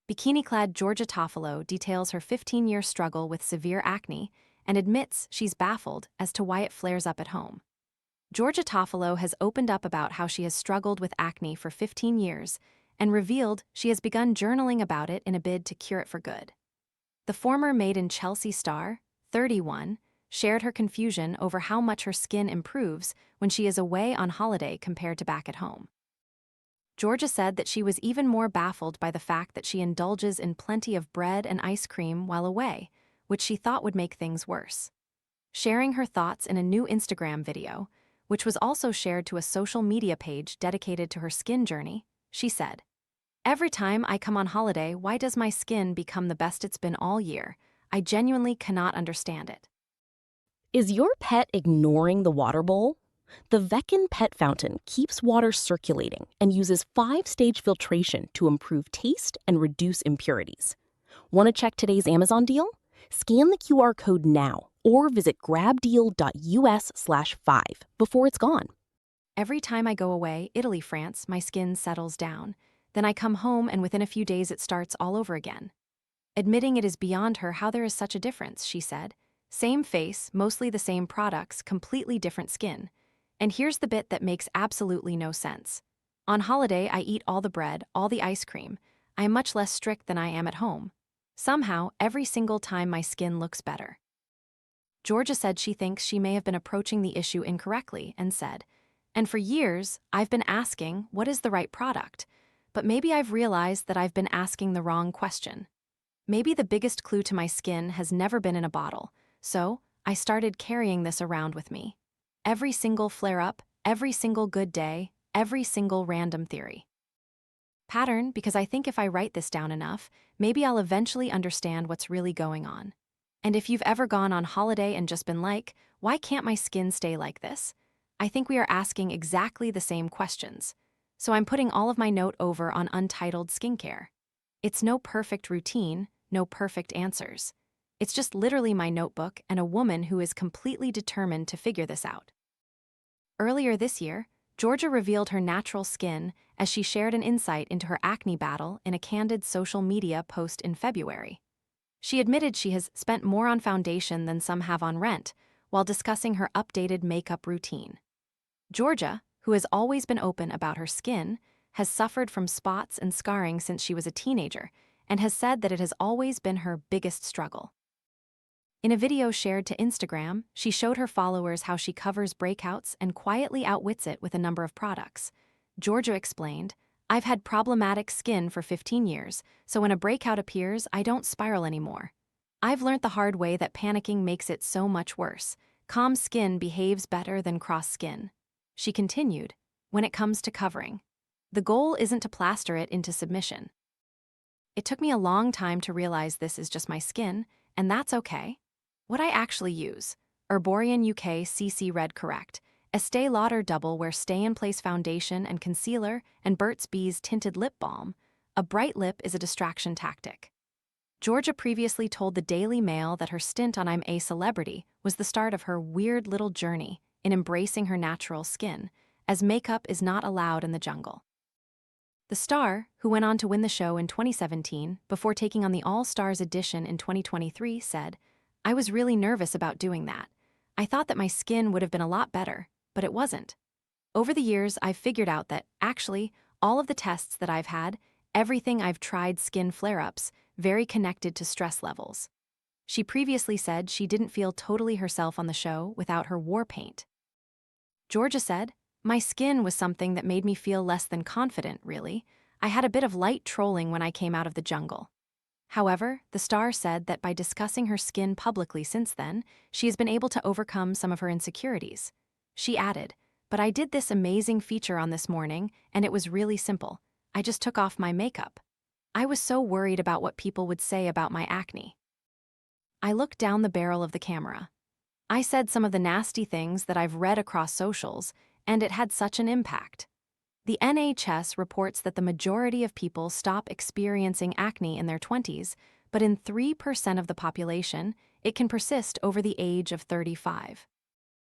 Bikini-clad Georgia Toffolo details her 15-year struggle with severe acne and admits she's baffled as to why it flares up at home. Georgia Toffolo has opened up about how she has struggled with acne for 15 years and revealed she has begun journaling about it in a bid to cure it for good. The former Made in Chelsea star, 31, shared her confusion over how much her skin improves when she is away on holiday compared to back at home. Georgia said that she was even more baffled by the fact that she indulges in plenty of bread and ice cream while away, which she thought would make things worse. Sharing her thoughts in a new Instagram video, which was also shared to a social media page dedicated to her skin journey, she said, "Every time I come on holiday, why does my skin become the best it's been all year? I genuinely cannot understand it." Is your pet ignoring the water bowl? The Veckin Pet Fountain keeps water circulating and uses 5-stage filtration to improve taste and reduce impurities. Want to check today's Amazon deal? Scan the QR code now or visit grabdeal.us/5 before it's gone. Every time I go away, Italy, France, my skin settles down. Then I come home and within a few days it starts all over again. Admitting it is beyond her how there is such a difference, she said. Same face, mostly the same products, completely different skin. And here's the bit that makes absolutely no sense. On holiday, I eat all the bread, all the ice cream. I am much less strict than I am at home. Somehow, every single time my skin looks better. Georgia said she thinks she may have been approaching the issue incorrectly and said, "And for years, I've been asking what is the right product, but maybe I've realized that I've been asking the wrong question. Maybe the biggest clue to my skin has never been in a bottle, so I started carrying this around with me. Every single flare-up, every single good day, every single random theory. Pattern, because I think if I write this down enough, maybe I'll eventually understand what's really going on. And if you've ever gone on holiday and just been like, why can't my skin stay like this? I think we are asking exactly the same questions. So I'm putting all of my note over on Untitled Skincare. It's no perfect routine, no perfect answers. It's just literally my notebook and a woman who is completely determined to figure this out." Earlier this year, Georgia revealed her natural skin as she shared an insight into her acne battle in a candid social media post in February. She admitted she has spent more on foundation than some have on rent, while discussing her updated makeup routine. Georgia, who has always been open about her skin, has suffered from spots and scarring since she was a teenager, and has said that it has always been her biggest struggle. In a video shared to Instagram, she showed her followers how she covers breakouts and quietly outwits it with a number of products. Georgia explained, "I've had problematic skin for 15 years, so when a breakout appears, I don't spiral anymore. I've learned the hard way that panicking makes it so much worse. Calm skin behaves better than cross skin." She continued, "When it comes to covering, the goal isn't to plaster it into submission. It took me a long time to realize this is just my skin, and that's okay. What I actually use: Herborian UK CC Red Correct, Estee Lauder Double Wear Stay-in-Place Foundation and Concealer, and Burt's Bees Tinted Lip Balm. A bright lip is a distraction tactic." Georgia previously told the Daily Mail that her stint on I'm a Celebrity was the start of her weird little journey in embracing her natural skin, as makeup is not allowed in the jungle. The star, who went on to win the show in 2017 before taking on the All-Stars edition in 2023, said, "I was really nervous about doing that. I thought that my skin would have been a lot better, but it wasn't. Over the years, I've figured out that, actually, all of the tests that I've had, everything I've tried skin flare-ups, very connected to stress levels." She previously said she didn't feel totally herself on the show without her war paint. Georgia said, "My skin was something that made me feel less than confident, really. I had a bit of light trolling when I came out of the jungle." However, the star said that by discussing her skin publicly since then, she has been able to overcome some of her insecurities. She added, "But I did this amazing feature on this morning, and it was really simple. I just took off my makeup. I was so worried about what people would say about my acne. I looked down the barrel of the camera. I said some of the nasty things that I've read across socials, and it had such an impact." The NHS reports that the majority of people stop experiencing acne in their 20s, but in 3% of the population, it can persist over the age of 35.